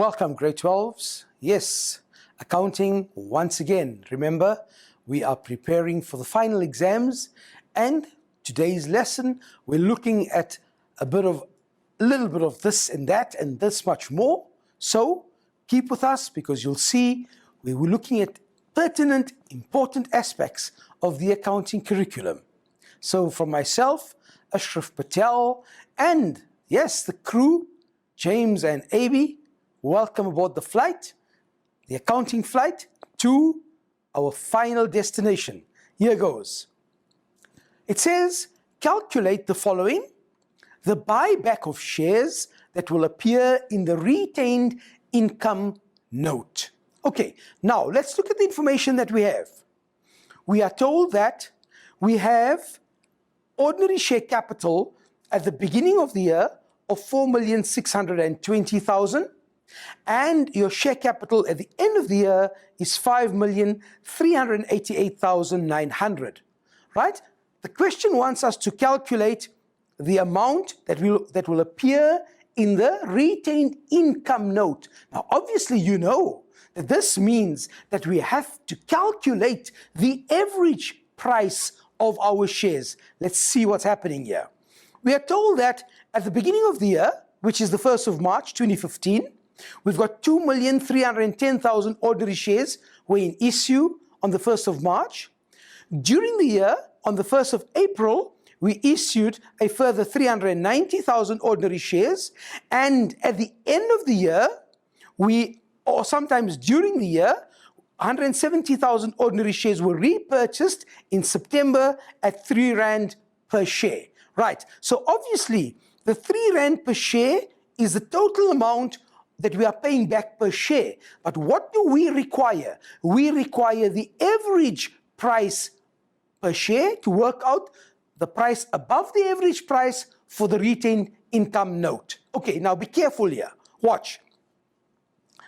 Welcome, grade 12s. Yes, accounting once again. Remember, we are preparing for the final exams, and today's lesson, we're looking at a little bit of this and that and this much more. So keep with us because you'll see we were looking at pertinent, important aspects of the accounting curriculum. So from myself, Ashraf Patel, and yes, the crew, James and Abi, welcome aboard the flight, the accounting flight, to our final destination. Here goes. It says, calculate the following: the buyback of shares that will appear in the retained income note. Okay, now let's look at the information that we have. We are told that we have ordinary share capital at the beginning of the year of 4,620,000, and your share capital at the end of the year is 5,388,900, right? The question wants us to calculate the amount that will appear in the retained income note. Now, obviously, you know that this means that we have to calculate the average price of our shares. Let's see what's happening here. We are told that at the beginning of the year, which is the 1st of March 2015, we've got 2,310,000 ordinary shares were in issue on the 1st of March. During the year, on the 1st of April, we issued a further 390,000 ordinary shares. And at the end of the year, or sometimes during the year, 170,000 ordinary shares were repurchased in September at 3 Rand per share. Right, so obviously the 3 Rand per share is the total amount that we are paying back per share. But what do we require? We require the average price per share to work out the price above the average price for the retained income note. Okay, now be careful here. Watch.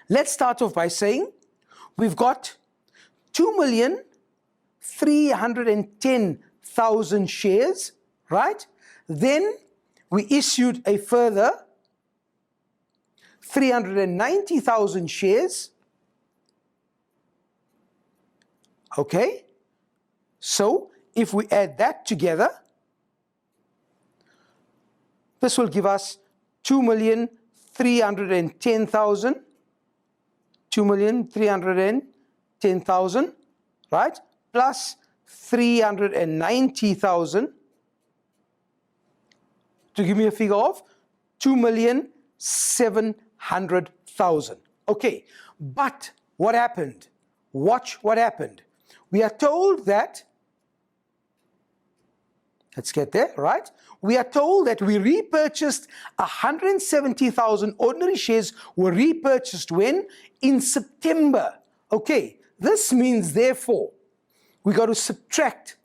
Let's start off by saying we've got 2,310,000 shares, right? Then we issued a further 390,000 shares. Okay, so if we add that together, this will give us 2,310,000, 2,310,000, right? Plus 390,000 to give me a figure of 2,700,000. Okay, but what happened? Watch what happened. We are told that, let's get there, right? We are told that we repurchased 170,000 ordinary shares were repurchased when? In September. Okay, this means therefore we got to subtract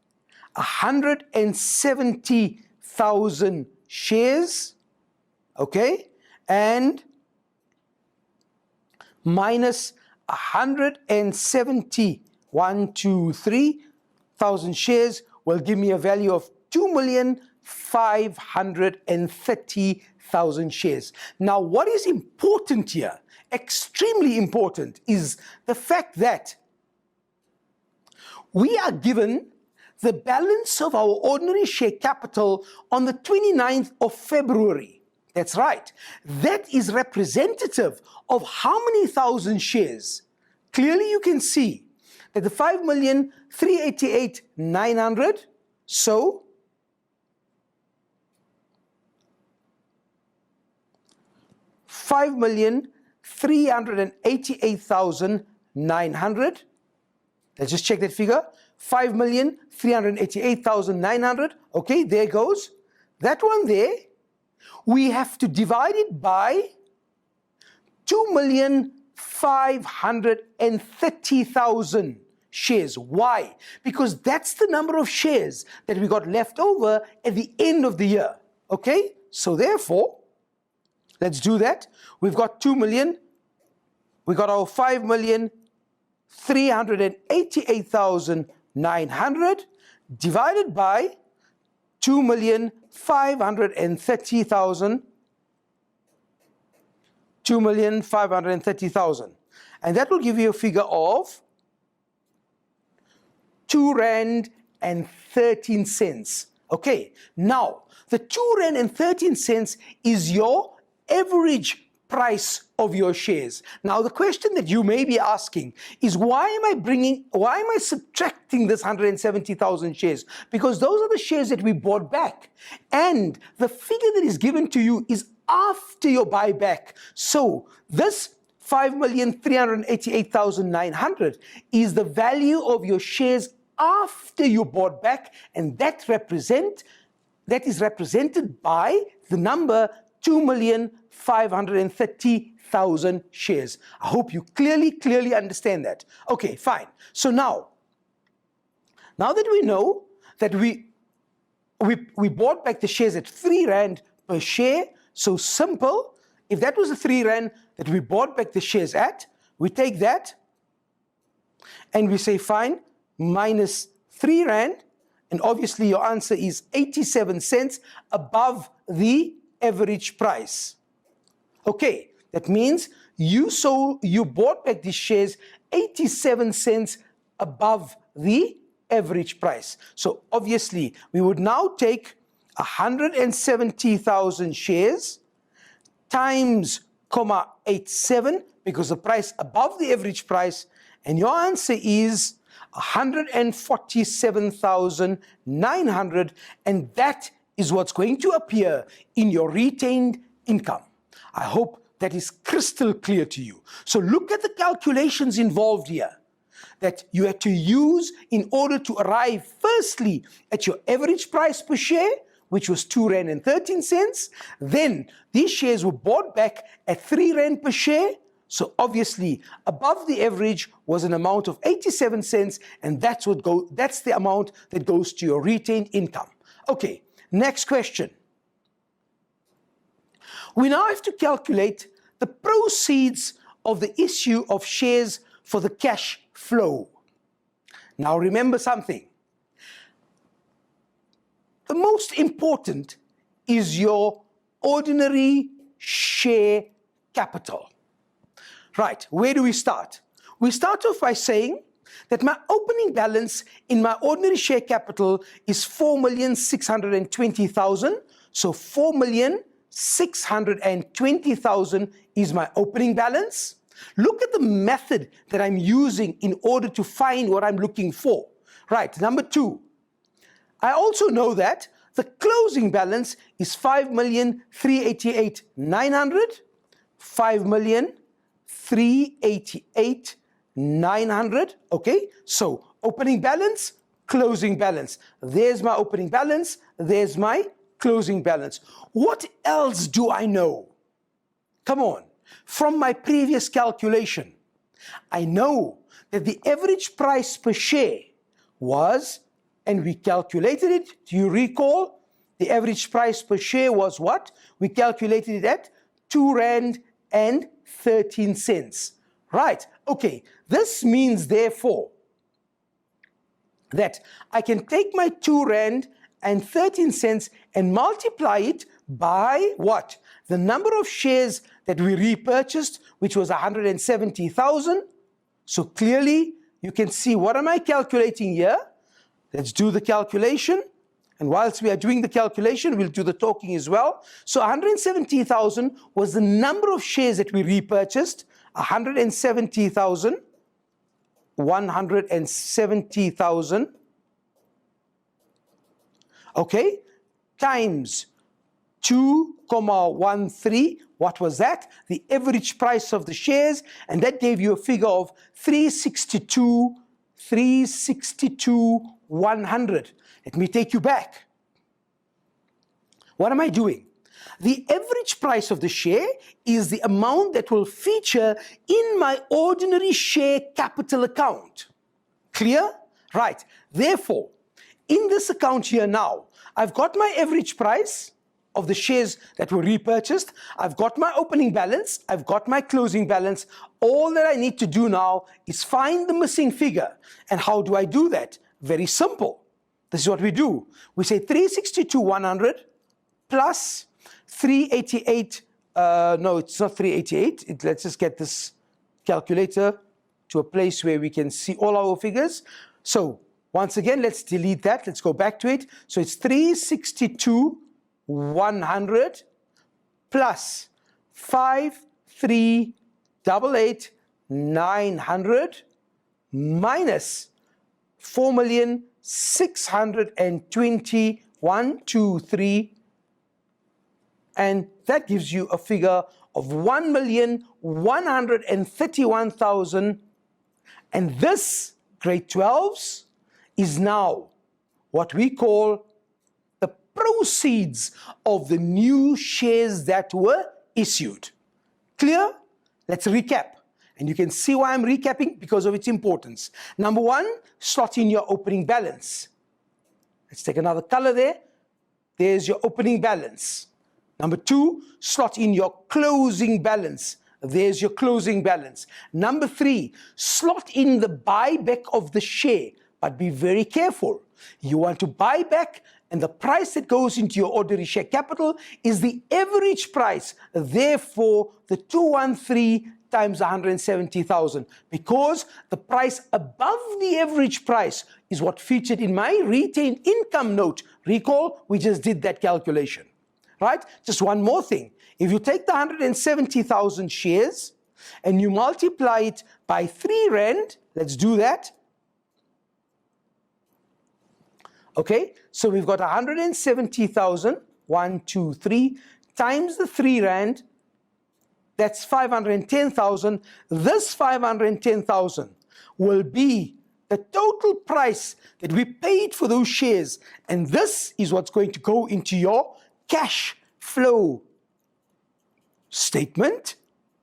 170,000 shares, okay, and minus 170,000 shares will give me a value of 2,530,000 shares. Now, what is important here, extremely important, is the fact that we are given the balance of our ordinary share capital on the 29th of February. That's right. That is representative of how many thousand shares? Clearly you can see that the 5,388,900, so 5,388,900. Let's just check that figure. 5,388,900. Okay, there goes. That one there, we have to divide it by 2,530,000 shares. Why? Because that's the number of shares that we got left over at the end of the year. Okay, so therefore, let's do that. We've got 2 million. We got our 5,388,900 divided by 2,530,000 2,530,000. And that will give you a figure of R2.13. Okay, now the R2.13 is your average price of your shares. Now the question that you may be asking is, why am I subtracting this 170,000 shares? Because those are the shares that we bought back, and the figure that is given to you is after your buyback. So this 5,388,900 is the value of your shares after you bought back, and that is represented by the number 2,530,000 shares. I hope you clearly understand that. Okay, fine. So now that we know that we bought back the shares at 3 Rand per share, so simple. If that was the 3 Rand that we bought back the shares at, we take that and we say fine, minus 3 Rand, and obviously your answer is 87 cents above the average price. Okay, that means you bought back these shares 87 cents above the average price. So obviously we would now take 170,000 shares times 0.87, because the price above the average price, and your answer is 147,900, and that is what's going to appear in your retained income. I hope that is crystal clear to you. So look at the calculations involved here that you had to use in order to arrive firstly at your average price per share, which was R2.13. Then these shares were bought back at 3 Rand per share. So obviously above the average was an amount of 87 cents, and that's the amount that goes to your retained income. Okay, next question. We now have to calculate the proceeds of the issue of shares for the cash flow. Now remember something. The most important is your ordinary share capital. Right, where do we start? We start off by saying that my opening balance in my ordinary share capital is 4,620,000. So 4,620,000 is my opening balance. Look at the method that I'm using in order to find what I'm looking for. Right, number 2. I also know that the closing balance is 5,388,900. 5,388,900. Okay, so opening balance, closing balance. There's my opening balance, there's my closing balance. What else do I know? Come on, from my previous calculation, I know that the average price per share was, and we calculated it, do you recall? The average price per share was what? We calculated it at R2.13. Right, okay, this means therefore that I can take my R2.13 and multiply it by what? The number of shares that we repurchased, which was 170,000. So clearly you can see, what am I calculating here? Let's do the calculation. And whilst we are doing the calculation, we'll do the talking as well. So 170,000 was the number of shares that we repurchased. 170,000. Okay, times 2.13. What was that? The average price of the shares, and that gave you a figure of 362,100. Let me take you back. What am I doing? The average price of the share is the amount that will feature in my ordinary share capital account. Clear? Right. Therefore, in this account here now, I've got my average price of the shares that were repurchased. I've got my opening balance. I've got my closing balance. All that I need to do now is find the missing figure. And how do I do that? Very simple. This is what we do. We say 362,100 plus 388 no, it's not 388. Let's just get this calculator to a place where we can see all our figures. So once again, let's delete that. Let's go back to it. So it's 362,100 plus 5,388,900 minus 4,620,123, and that gives you a figure of 1,131,000. And this, grade 12s, is now what we call the proceeds of the new shares that were issued. Clear? Let's recap. And you can see why I'm recapping, because of its importance. Number one, slot in your opening balance. Let's take another color there. There's your opening balance. Number two, slot in your closing balance. There's your closing balance. Number three, slot in the buyback of the share. But be very careful. You want to buy back, and the price that goes into your ordinary share capital is the average price. Therefore, the 213 times 170,000, because the price above the average price is what featured in my retained income note. Recall, we just did that calculation, right? Just one more thing. If you take the 170,000 shares and you multiply it by 3 Rand, let's do that. Okay, so we've got 170,000, 1, 2, 3, times the 3 Rand, that's 510,000. This 510,000 will be the total price that we paid for those shares. And this is what's going to go into your cash flow statement.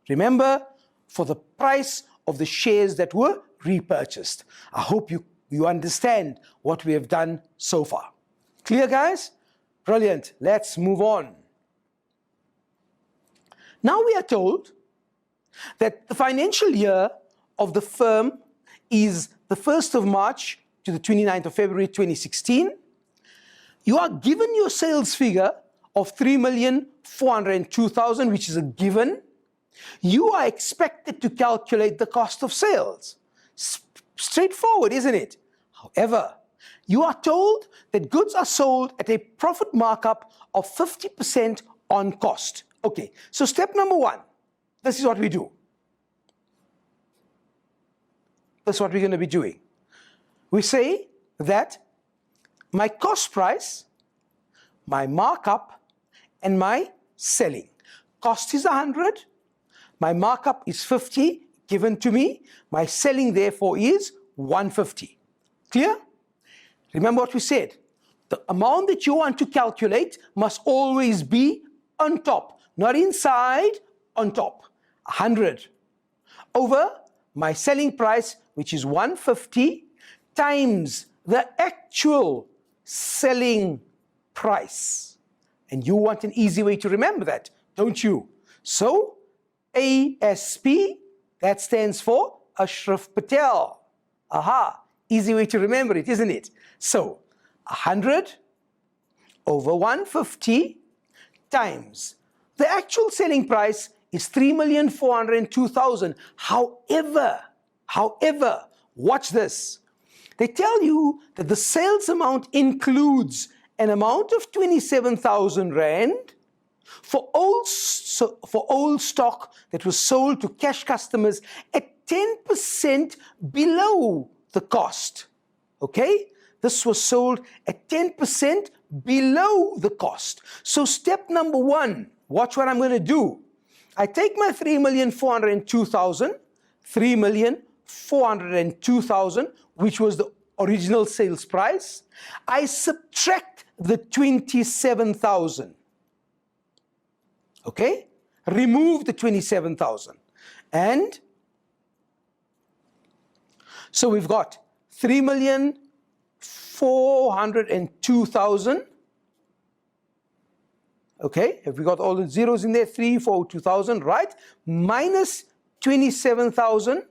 Remember, for the price of the shares that were repurchased. I hope you understand what we have done so far. Clear, guys? Brilliant. Let's move on. Now we are told that the financial year of the firm is the 1st of March to the 29th of February 2016. You are given your sales figure of 3,402,000, which is a given. You are expected to calculate the cost of sales. Straightforward, isn't it? However, you are told that goods are sold at a profit markup of 50% on cost. Okay, so step number one, this is what we do. That's what we're going to be doing. We say that my cost price, my markup, and my selling. Cost is 100, my markup is 50 given to me, my selling therefore is 150. Clear? Remember what we said. The amount that you want to calculate must always be on top. Not inside, on top. 100 over my selling price, which is 150, times the actual selling price. And you want an easy way to remember that, don't you? So, ASP, that stands for Ashraf Patel. Aha, easy way to remember it, isn't it? So, 100 over 150 times the actual selling price is 3,402,000. However, watch this. They tell you that the sales amount includes an amount of 27,000 Rand for old stock that was sold to cash customers at 10% below the cost. Okay? This was sold at 10% below the cost. So step number one, watch what I'm going to do. I take my 3,402,000, 3,402,000, which was the original sales price. I subtract the 27,000. Okay? Remove the 27,000. And so we've got 3,402,000. Okay, have we got all the zeros in there? 3,402,000, right? Minus 27,000.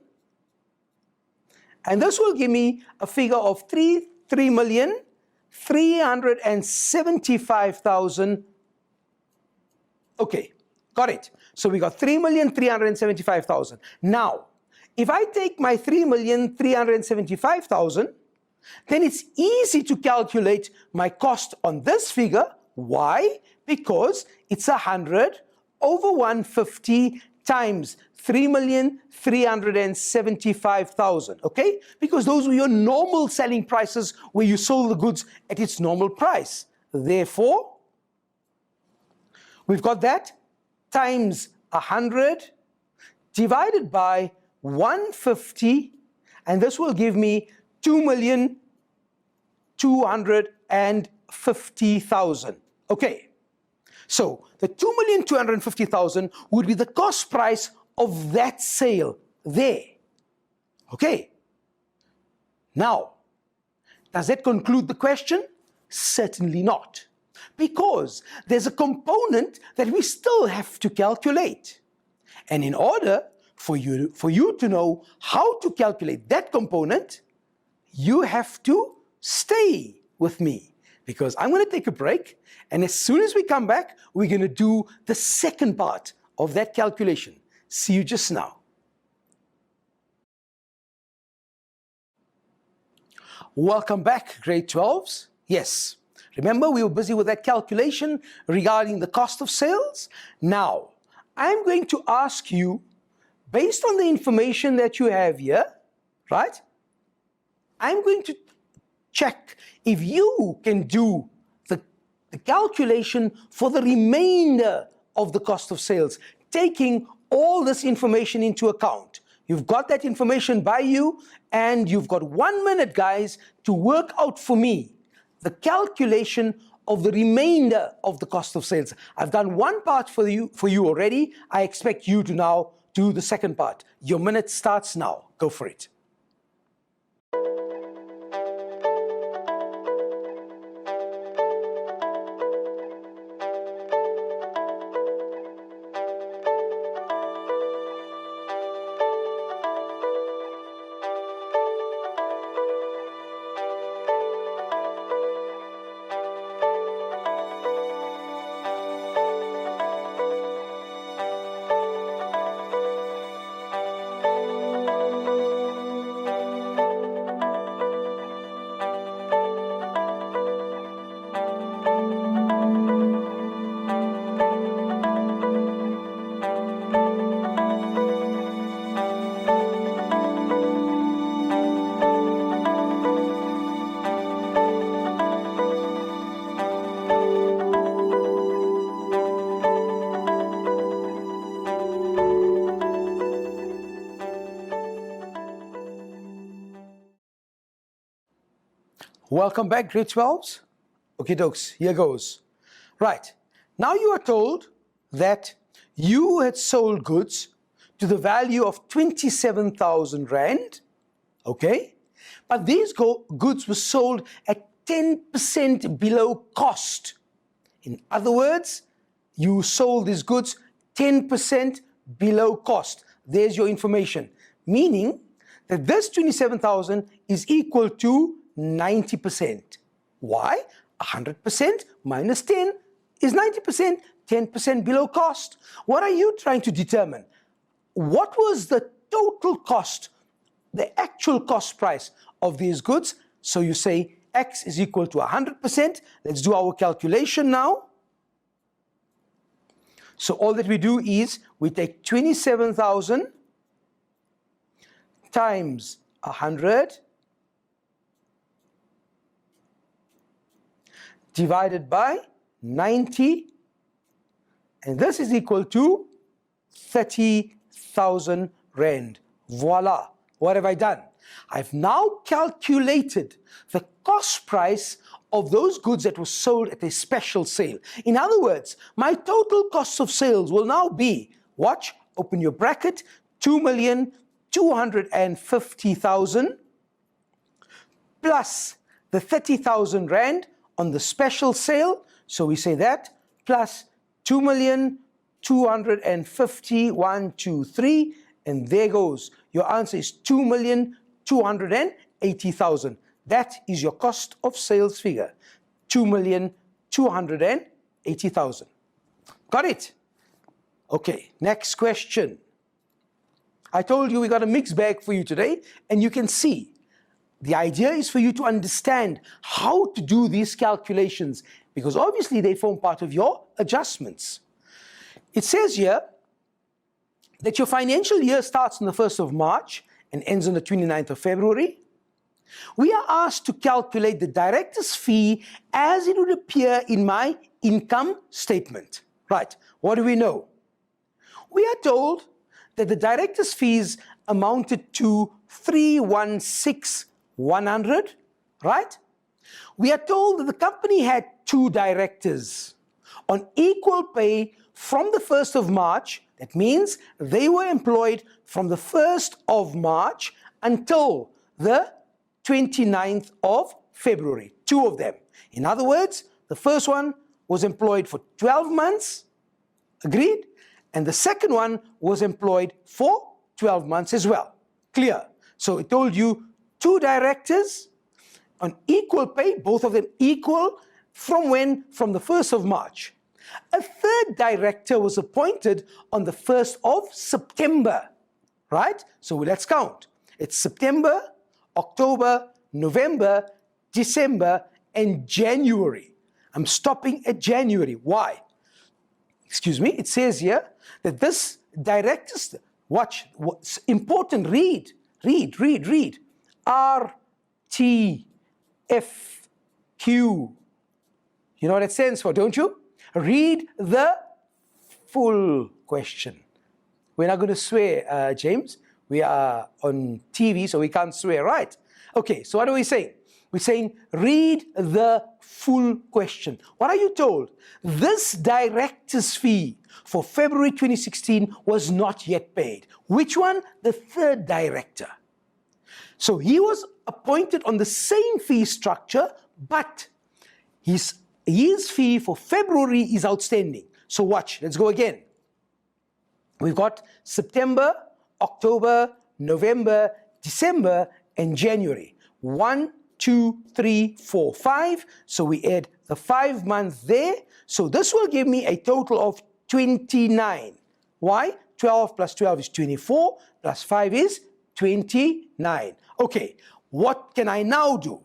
And this will give me a figure of 3,375,000. Okay, Got it. So we got 3,375,000. Now, if I take my 3,375,000, then it's easy to calculate my cost on this figure. Why? Because it's 100 over 150 times 3,375,000, okay? Because those were your normal selling prices where you sold the goods at its normal price. Therefore, we've got that times 100 divided by 150, and this will give me 2,250,000. Okay, so the 2,250,000 would be the cost price of that sale there. Okay, now, does that conclude the question? Certainly not, because there's a component that we still have to calculate. And in order for you to know how to calculate that component, you have to stay with me, because I'm going to take a break, and as soon as we come back, we're going to do the second part of that calculation. See you just now. Welcome back, grade 12s. Yes, remember we were busy with that calculation regarding the cost of sales? Now, I'm going to ask you, based on the information that you have here, right? I'm going to check if you can do the calculation for the remainder of the cost of sales, taking all this information into account. You've got that information by you, and you've got 1 minute, guys, to work out for me the calculation of the remainder of the cost of sales. I've done one part for you already. I expect you to now do the second part. Your minute starts now. Go for it. Welcome back, grade 12s. Okay, dokes, here goes. Right, now you are told that you had sold goods to the value of 27,000 Rand, okay? But these goods were sold at 10% below cost. In other words, you sold these goods 10% below cost. There's your information, meaning that this 27,000 is equal to 90%. Why? 100% minus 10 is 90%, 10% below cost. What are you trying to determine? What was the total cost, the actual cost price of these goods? So you say X is equal to 100%. Let's do our calculation now. So all that we do is we take 27,000 times 100 divided by 90, and this is equal to 30,000 Rand. Voila. What have I done? I've now calculated the cost price of those goods that were sold at a special sale. In other words, my total cost of sales will now be, watch, open your bracket, 2,250,000 plus the 30,000 Rand on the special sale. So we say that plus 2,250,000, 1, 2, 3, and there goes. Your answer is 2,280,000. That is your cost of sales figure, 2,280,000. Got it? Okay, next question. I told you we got a mixed bag for you today, and you can see the idea is for you to understand how to do these calculations, because obviously they form part of your adjustments. It says here that your financial year starts on the 1st of March and ends on the 29th of February. We are asked to calculate the director's fee as it would appear in my income statement. Right, what do we know? We are told that the director's fees amounted to 316,100, right? We are told that the company had 2 directors on equal pay from the 1st of March. That means they were employed from the 1st of March until the 29th of February, 2 of them. In other words, the first one was employed for 12 months, agreed? And the second one was employed for 12 months as well. Clear? So it told you 2 directors on equal pay, both of them equal, from when? From the 1st of March. A third director was appointed on the 1st of September, right? So let's count. It's September, October, November, December, and January. I'm stopping at January. Why? Excuse me, it says here that this director's, watch, what's important, read. RTFQ. You know what it stands for, don't you? Read the full question. We're not going to swear, James. We are on TV, so we can't swear, right? Okay, so what are we saying? We're saying, read the full question. What are you told? This director's fee for February 2016 was not yet paid. Which one? The third director. So he was appointed on the same fee structure, but his fee for February is outstanding. So watch, let's go again. We've got September, October, November, December, and January. 1, 2, 3, 4, 5. So we add the 5 months there. So this will give me a total of 29. Why? 12 plus 12 is 24, plus 5 is 29. Okay, what can I now do?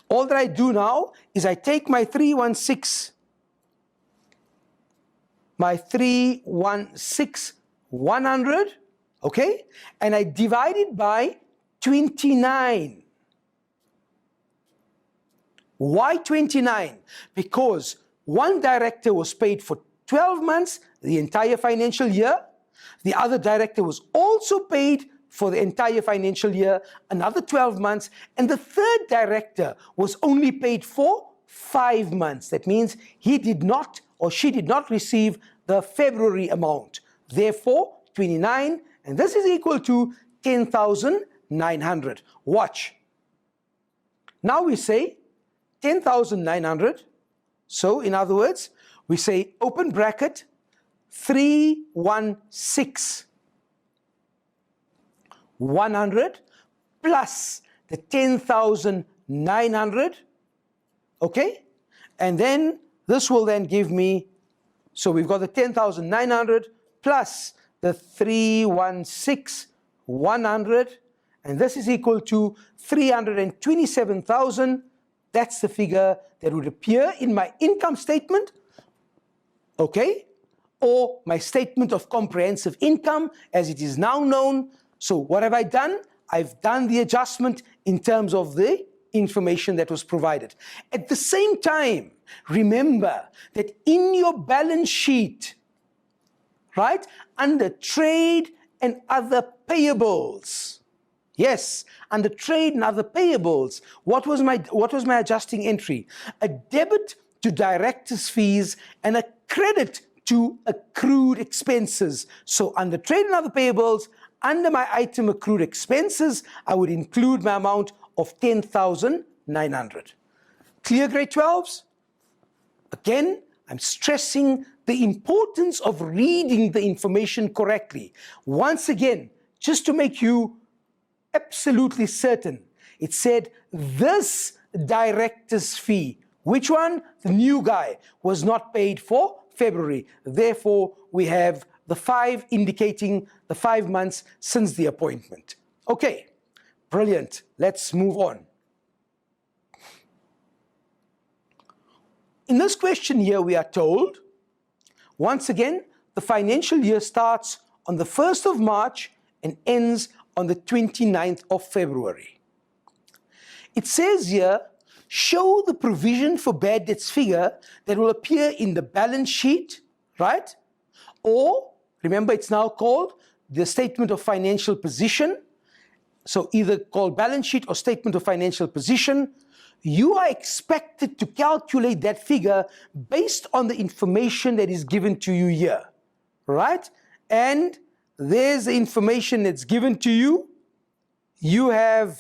All that I do now is I take my 100, okay, and I divide it by 29. Why 29? Because one director was paid for 12 months, the entire financial year. The other director was also paid for the entire financial year, another 12 months, and the third director was only paid for 5 months. That means he did not or she did not receive the February amount. Therefore, 29, and this is equal to 10,900. Watch. Now we say 10,900. So, in other words, we say open bracket 316,100 plus the 10,900. Okay? And then this will then give me, so we've got the 10,900 plus the 316,100, and this is equal to 327,000. That's the figure that would appear in my income statement, okay, or my statement of comprehensive income as it is now known. So what have I done? I've done the adjustment in terms of the information that was provided. At the same time, remember that in your balance sheet, right, under trade and other payables, yes, under trade and other payables, what was my adjusting entry? A debit to director's fees and a credit to accrued expenses. So under trade and other payables, under my item accrued expenses, I would include my amount of 10,900. Clear, grade 12s? Again, I'm stressing the importance of reading the information correctly. Once again, just to make you absolutely certain, it said this director's fee, which one? The new guy, was not paid for February. Therefore, we have the 5 indicating the 5 months since the appointment. Okay, brilliant. Let's move on. In this question here, we are told, once again, the financial year starts on the 1st of March and ends on the 29th of February. It says here, show the provision for bad debts figure that will appear in the balance sheet, right? Or, remember, it's now called the statement of financial position. So either called balance sheet or statement of financial position. You are expected to calculate that figure based on the information that is given to you here, right? And there's the information that's given to you. You have,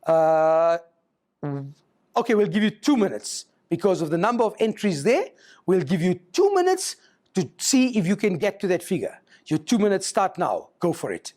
okay, we'll give you 2 minutes because of the number of entries there. We'll give you 2 minutes to see if you can get to that figure. Your 2 minutes start now. Go for it.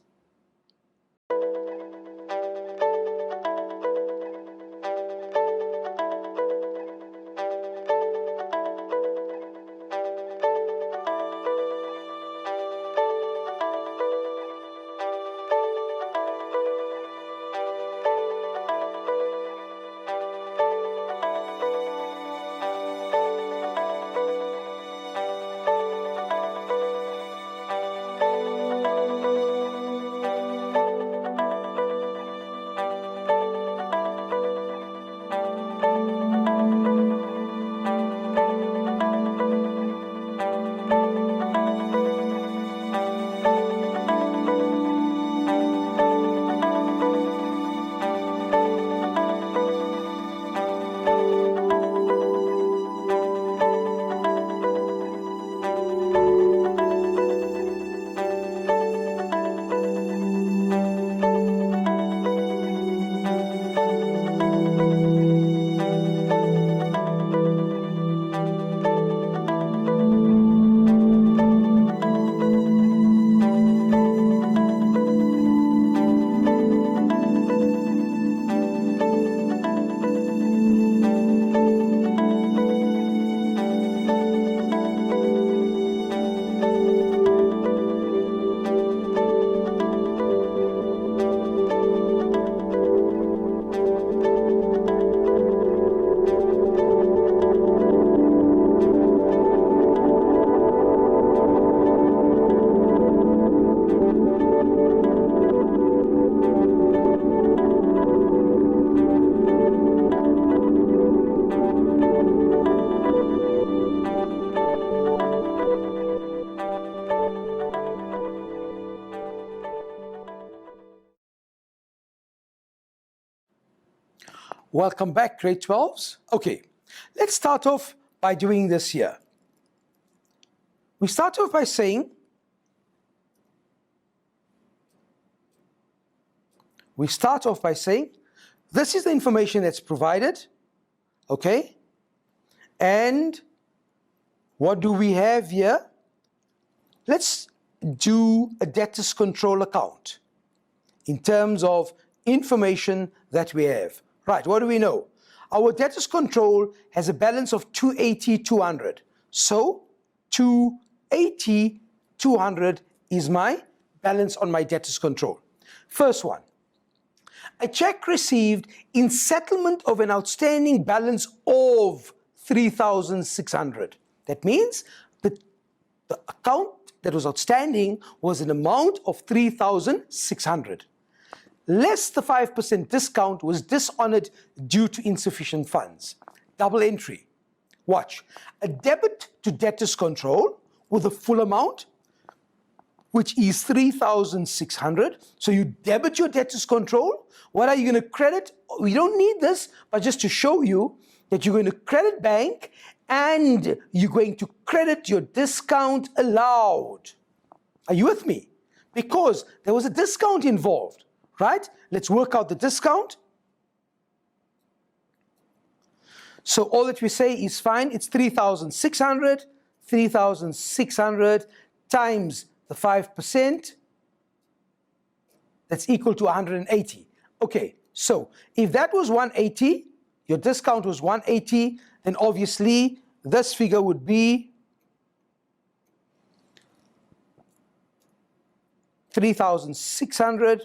Welcome back, grade 12s. Okay, let's start off by doing this here. We start off by saying, this is the information that's provided, okay? And what do we have here? Let's do a debtors control account in terms of information that we have. Right, what do we know? Our debtors control has a balance of 280,200. So 280,200 is my balance on my debtors control. First one, a check received in settlement of an outstanding balance of 3,600. That means the account that was outstanding was an amount of 3,600. Less the 5% discount was dishonored due to insufficient funds. Double entry. Watch. A debit to debtors control with the full amount, which is 3,600. So you debit your debtors control. What are you going to credit? We don't need this, but just to show you that you're going to credit bank and you're going to credit your discount allowed. Are you with me? Because there was a discount involved. Right? Let's work out the discount. So all that we say is fine. It's 3,600. 3,600 times the 5%. That's equal to 180. Okay, so if that was 180, your discount was 180, then obviously this figure would be 3,600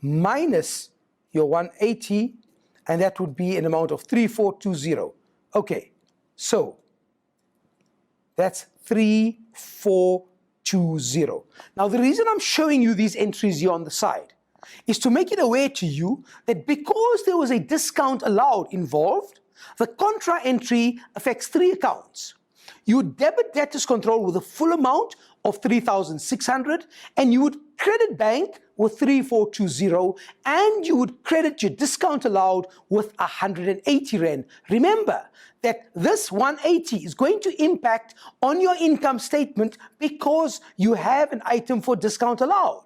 minus your 180, and that would be an amount of 3,420. Okay, so that's 3,420. Now the reason I'm showing you these entries here on the side is to make it aware to you that because there was a discount allowed involved, the contra entry affects three accounts. You would debit debtors control with a full amount of 3,600, and you would credit bank with 3,420, and you would credit your discount allowed with 180 Rand. Remember that this 180 is going to impact on your income statement because you have an item for discount allowed.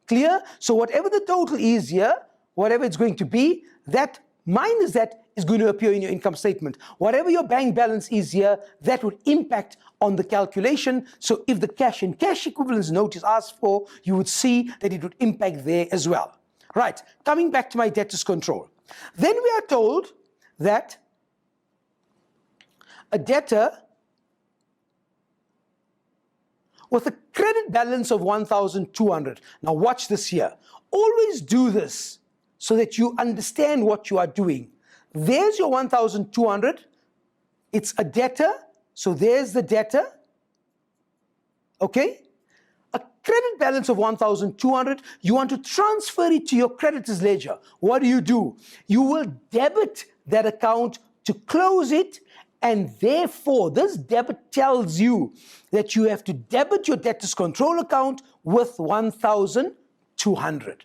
Clear? So whatever the total is here, whatever it's going to be, that minus that is going to appear in your income statement. Whatever your bank balance is here, that would impact on the calculation. So if the cash and cash equivalence note is asked for, you would see that it would impact there as well. Right, coming back to my debtors control. Then we are told that a debtor with a credit balance of 1,200. Now watch this here. Always do this so that you understand what you are doing. There's your 1,200. It's a debtor. So there's the debtor. Okay? A credit balance of 1,200. You want to transfer it to your creditors ledger. What do? You will debit that account to close it, and therefore this debit tells you that you have to debit your debtors control account with 1,200.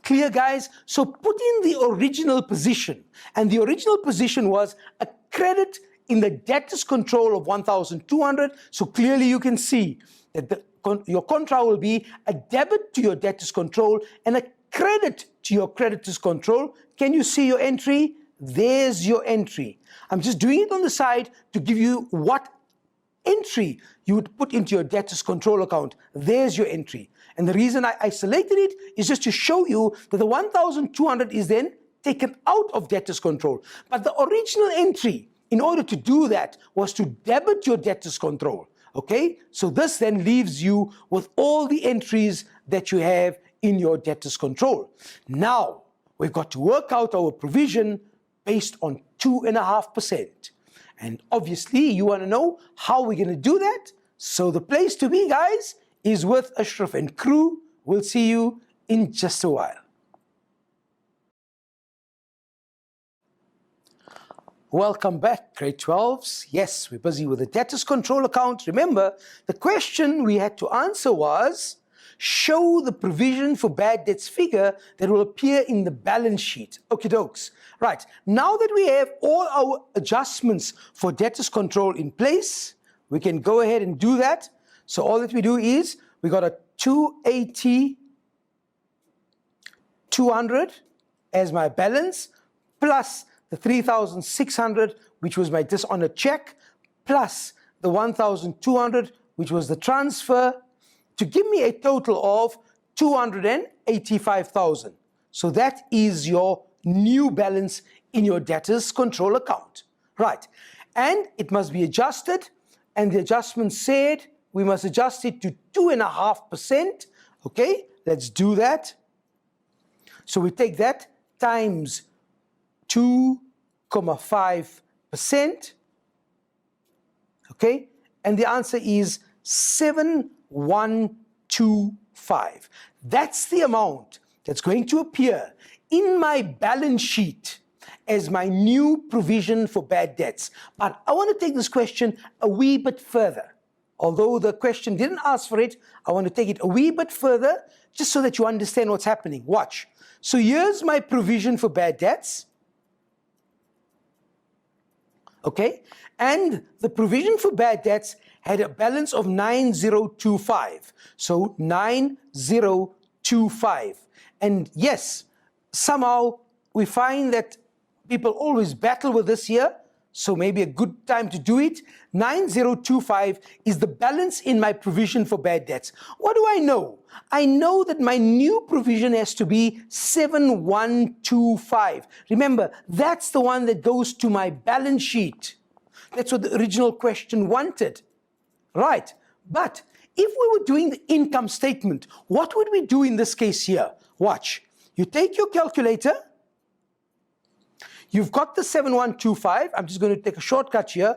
Clear, guys? So put in the original position, and the original position was a credit in the debtors control of 1,200. So clearly you can see that your contra will be a debit to your debtors control and a credit to your creditors control. Can you see your entry? There's your entry. I'm just doing it on the side to give you what entry you would put into your debtors control account. There's your entry. And the reason I selected it is just to show you that the 1,200 is then taken out of debtors control. But the original entry, in order to do that, was to debit your debtors control. Okay? So this then leaves you with all the entries that you have in your debtors control. Now, we've got to work out our provision based on 2.5%. And obviously, you want to know how we're going to do that. So the place to be, guys, is with Ashraf and crew. We'll see you in just a while. Welcome back, grade 12s. Yes, we're busy with the debtors control account. Remember, the question we had to answer was, show the provision for bad debts figure that will appear in the balance sheet. Okie dokes. Right, now that we have all our adjustments for debtors control in place, we can go ahead and do that. So all that we do is, we got a 280, 200 as my balance, plus the 3,600, which was my dishonored check, plus the 1,200, which was the transfer, to give me a total of 285,000. So that is your new balance in your debtors control account. Right, and it must be adjusted, and the adjustment said we must adjust it to 2.5%. Okay, let's do that. So we take that times 2.5%. Okay, and the answer is 7,125. That's the amount that's going to appear in my balance sheet as my new provision for bad debts. But I want to take this question a wee bit further. Although the question didn't ask for it, I want to take it a wee bit further just so that you understand what's happening. Watch. So here's my provision for bad debts. Okay, and the provision for bad debts had a balance of 9025. So 9025. And yes, somehow we find that people always battle with this here, so maybe a good time to do it. 9025 is the balance in my provision for bad debts. What do I know? I know that my new provision has to be 7125. Remember, that's the one that goes to my balance sheet. That's what the original question wanted. Right, but If we were doing the income statement, what would we do in this case here? Watch. You take your calculator. You've got the 7125. I'm just going to take a shortcut here.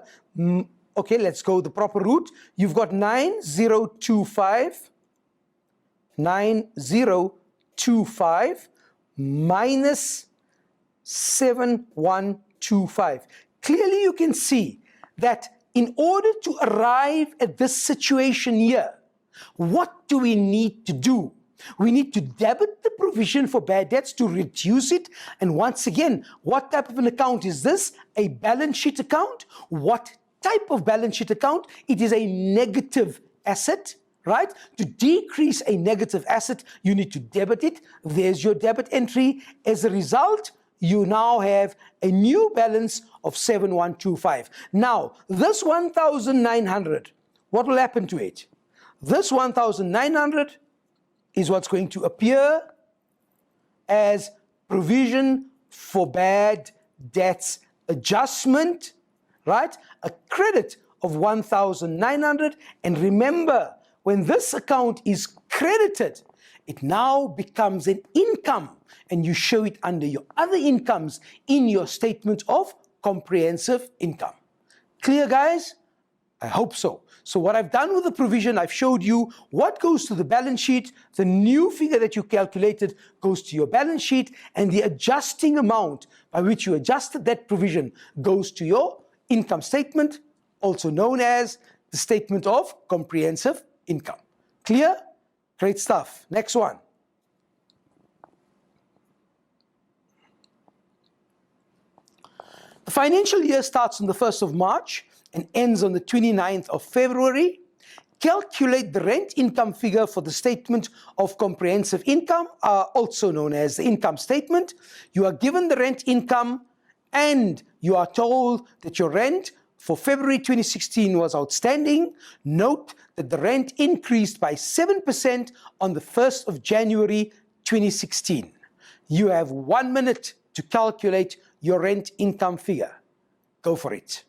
Okay, let's go the proper route. You've got 9025 minus 7125. Clearly you can see that in order to arrive at this situation here, what do we need to do? We need to debit the provision for bad debts to reduce it. And once again, what type of an account is this? A balance sheet account. What type of balance sheet account? It is a negative asset, right? To decrease a negative asset, you need to debit it. There's your debit entry. As a result, you now have a new balance of 7125. Now, this 1,900, what will happen to it? This 1,900 is what's going to appear as provision for bad debts adjustment, right? A credit of 1,900. And remember, when this account is credited, it now becomes an income, and you show it under your other incomes in your statement of comprehensive income. Clear, guys? I hope so. So what I've done with the provision, I've showed you what goes to the balance sheet. The new figure that you calculated goes to your balance sheet, and the adjusting amount by which you adjusted that provision goes to your income statement, also known as the statement of comprehensive income. Clear? Great stuff. Next one. The financial year starts on the 1st of March and ends on the 29th of February. Calculate the rent income figure for the statement of comprehensive income, also known as the income statement. You are given the rent income and you are told that your rent for February 2016 was outstanding. Note that the rent increased by 7% on the 1st of January 2016. You have 1 minute to calculate your rent income figure. Go for it.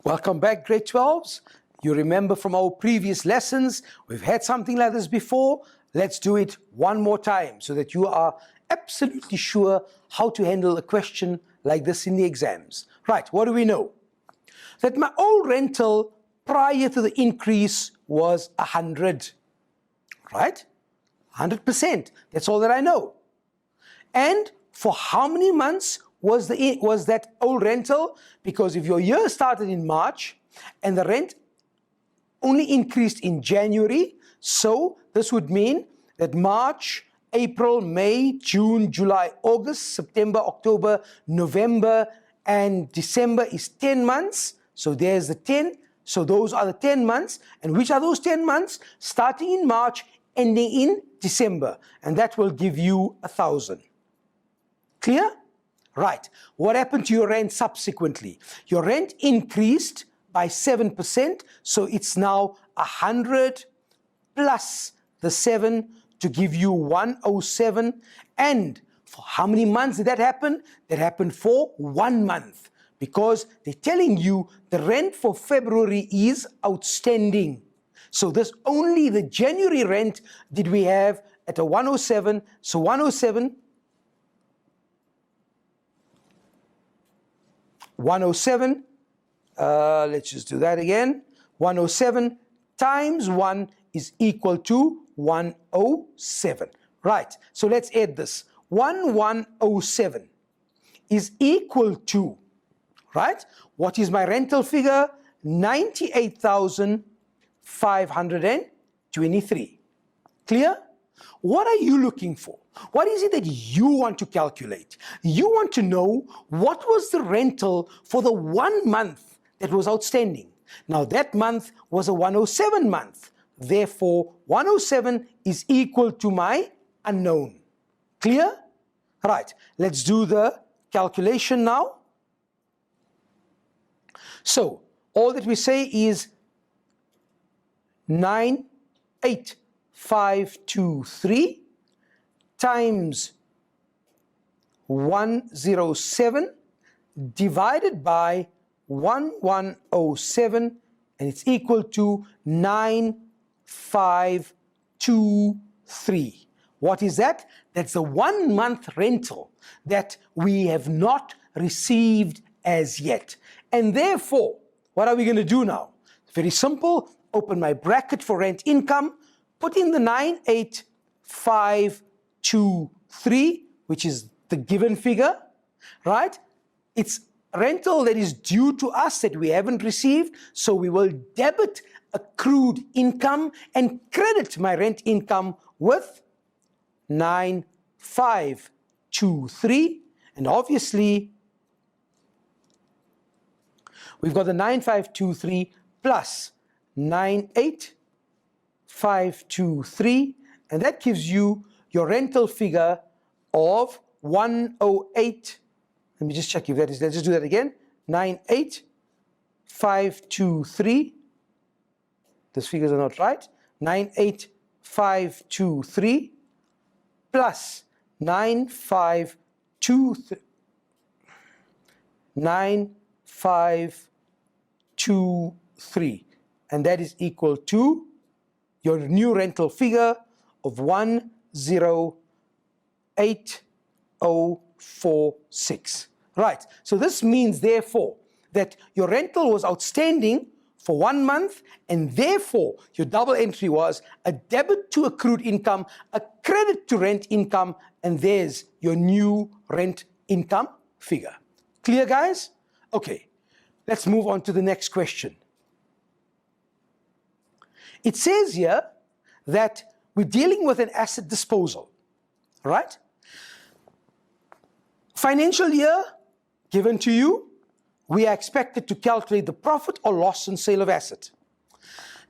Welcome back, grade 12s. You remember from our previous lessons, we've had something like this before. Let's do it one more time so that you are absolutely sure how to handle a question like this in the exams. Right, what do we know? That my old rental prior to the increase was 100, right? 100%, that's all that I know. And for how many months was that old rental? Because if your year started in March and the rent only increased in January, so this would mean that March, April, May, June, July, August, September, October, November, and December is 10 months. So there's the 10. So those are the 10 months. And which are those 10 months? Starting in March, ending in December. And that will give you 1,000. Clear? Right. What happened to your rent subsequently? Your rent increased by 7%, so it's now 100 plus the 7 to give you 107. And for how many months did that happen? That happened for 1 month, because they're telling you the rent for February is outstanding. So this only the January rent did we have at a 107. So 107, let's just do that again. 107 times 1 is equal to 107. Right, so let's add this. 1107 is equal to, right, what is my rental figure? 98,523. Clear? What are you looking for? What is it that you want to calculate? You want to know what was the rental for the 1 month that was outstanding. Now that month was a 107 month. Therefore, 107 is equal to my unknown. Clear? Right, let's do the calculation now. So, all that we say is 98,523 times 107 divided by 1107, and it's equal to 9523. What is that? That's the 1 month rental that we have not received as yet. And therefore, what are we going to do now? Very simple. Open my bracket for rent income, put in the 98,523, which is the given figure, right? It's rental that is due to us that we haven't received, so we will debit accrued income and credit my rent income with 9523, and obviously we've got the 9523 plus 98,523, and that gives you your rental figure of 108. Let me just check if that is, let's just do that again. 98,523. Those figures are not right. 98,523 plus 9523, and that is equal to your new rental figure of 108,046. Right, so this means therefore that your rental was outstanding for 1 month, and therefore your double entry was a debit to accrued income, a credit to rent income, and there's your new rent income figure. Clear, guys? Okay, let's move on to the next question. It says here that we're dealing with an asset disposal, right? Financial year given to you, we are expected to calculate the profit or loss on sale of asset.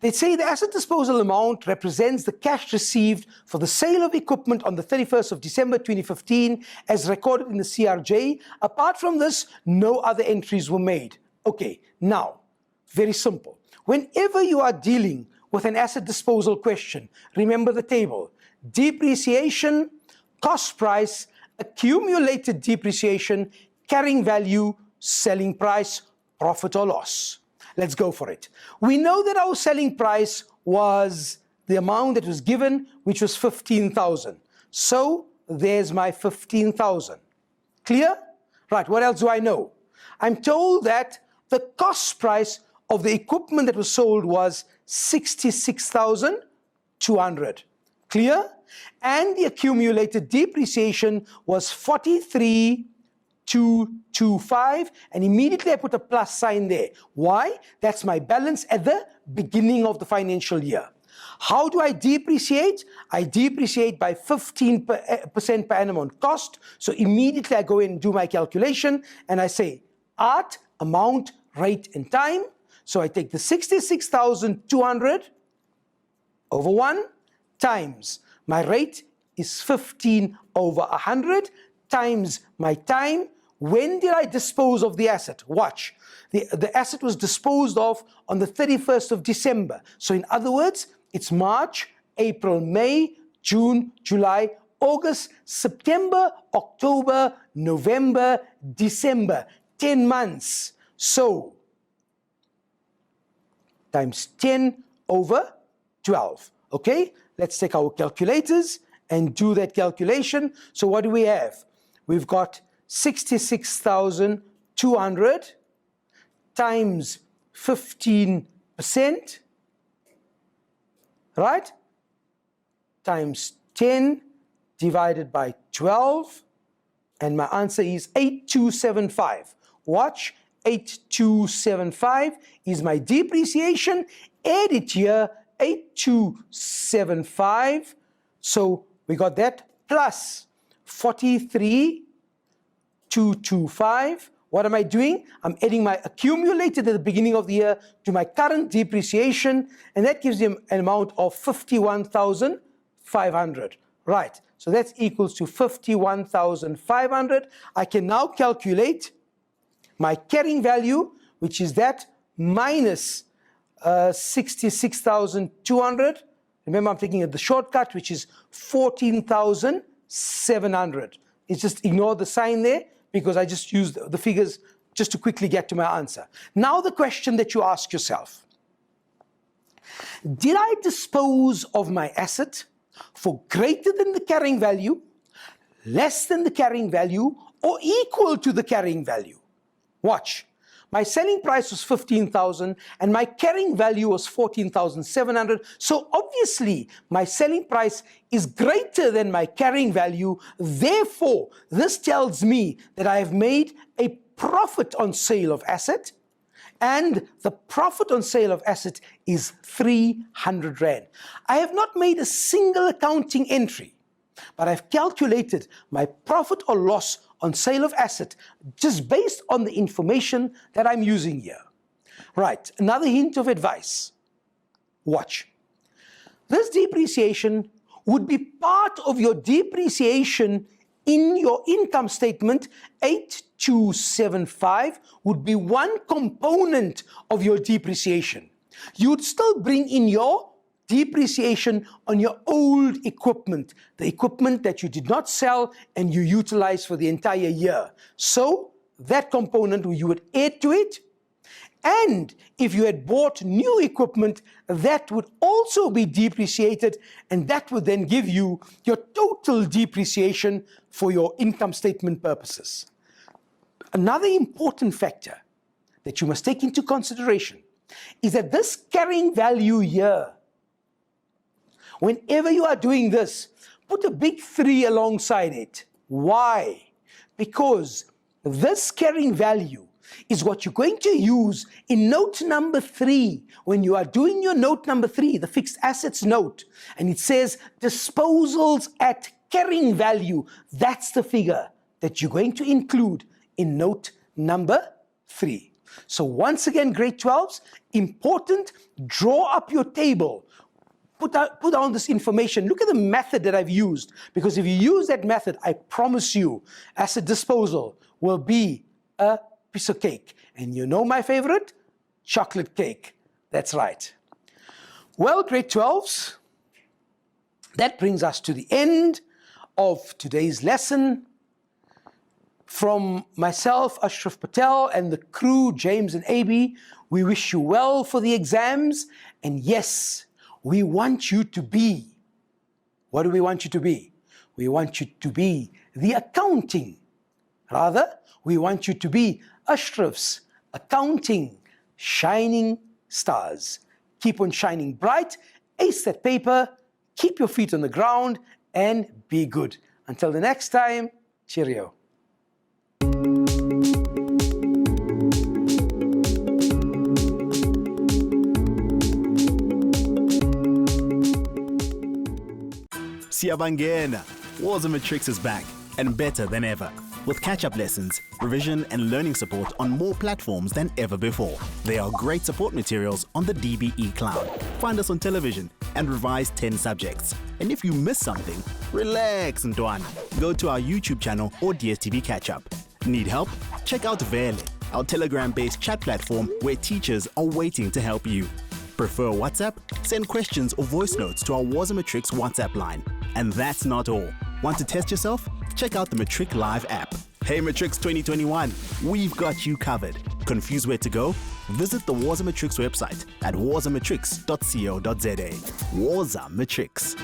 They say the asset disposal amount represents the cash received for the sale of equipment on the 31st of December 2015 as recorded in the CRJ. Apart from this, no other entries were made. Okay, now, very simple. Whenever you are dealing with an asset disposal question, remember the table. Depreciation, cost price, accumulated depreciation, carrying value, selling price, profit or loss. Let's go for it. We know that our selling price was the amount that was given, which was 15,000. So there's my 15,000. Clear? Right, what else do I know? I'm told that the cost price of the equipment that was sold was 66,200. Clear? And the accumulated depreciation was 43,225, and immediately I put a plus sign there. Why? That's my balance at the beginning of the financial year. How do I depreciate? I depreciate by 15% per annum on cost. So immediately I go in and do my calculation, and I say art, amount, rate, and time. So I take the 66,200 over 1 times my rate is 15 over 100 times my time. When did I dispose of the asset? Watch. The asset was disposed of on the 31st of December. So in other words, it's March, April, May, June, July, August, September, October, November, December. 10 months. So times 10 over 12. Okay? Let's take our calculators and do that calculation. So what do we have? We've got 66,200 times 15% percent, right, times 10 divided by 12, and my answer is 8275. Watch, 8275 is my depreciation. Add it here, 8275. So we got that plus 43,225. What am I doing? I'm adding my accumulated at the beginning of the year to my current depreciation, and that gives you an amount of 51,500. Right, so that's equals to 51,500. I can now calculate my carrying value, which is that minus 66,200. Remember, I'm taking the shortcut, which is 14,700. It's just ignore the sign there because I just used the figures just to quickly get to my answer. Now the question that you ask yourself: did I dispose of my asset for greater than the carrying value, less than the carrying value, or equal to the carrying value? Watch. My selling price was 15,000 and my carrying value was 14,700. So obviously my selling price is greater than my carrying value. Therefore, this tells me that I have made a profit on sale of asset, and the profit on sale of asset is 300 Rand. I have not made a single accounting entry, but I've calculated my profit or loss on sale of asset just based on the information that I'm using here. Right, another hint of advice. Watch. This depreciation would be part of your depreciation in your income statement. 8275 would be one component of your depreciation. You would still bring in your depreciation on your old equipment, the equipment that you did not sell and you utilized for the entire year. So that component you would add to it. And if you had bought new equipment, that would also be depreciated, and that would then give you your total depreciation for your income statement purposes. Another important factor that you must take into consideration is that this carrying value here, whenever you are doing this, put a big 3 alongside it. Why? Because this carrying value is what you're going to use in note number 3. When you are doing your note number 3, the fixed assets note, and it says disposals at carrying value, that's the figure that you're going to include in note number 3. So once again, grade 12s, important, draw up your table. Put down this information. Look at the method that I've used, because if you use that method, I promise you, asset disposal will be a piece of cake. And you know my favorite? Chocolate cake. That's right. Well, grade 12s, that brings us to the end of today's lesson. From myself, Ashraf Patel, and the crew, James and AB, we wish you well for the exams. And yes, we want you to be, what do we want you to be? We want you to be the accounting. Rather, we want you to be Ashraf's accounting shining stars. Keep on shining bright, ace that paper, keep your feet on the ground, and be good. Until the next time, cheerio. Siyabangena. Woza Matrix is back and better than ever, with catch-up lessons, revision and learning support on more platforms than ever before. There are great support materials on the DBE Cloud. Find us on television and revise 10 subjects. And if you miss something, relax, Ntwana. Go to our YouTube channel or DSTV catch-up. Need help? Check out Vele, our Telegram-based chat platform where teachers are waiting to help you. Prefer WhatsApp? Send questions or voice notes to our Woza Matrix WhatsApp line. And that's not all. Want to test yourself? Check out the Matric Live app. Hey Matrix 2021, we've got you covered. Confused where to go? Visit the Woza Matrix website at wozamatrix.co.za. Woza Matrix.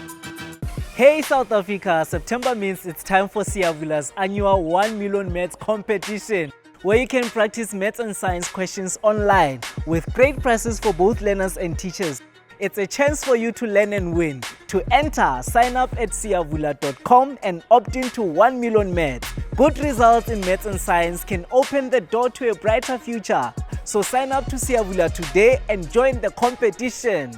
Hey South Africa, September means it's time for Siyavula's annual 1 million maths competition. where you can practice maths and science questions online with great prizes for both learners and teachers. It's a chance for you to learn and win. To enter, sign up at siyavula.com and opt into 1 million maths. Good results in maths and science can open the door to a brighter future. So sign up to Siyavula today and join the competition.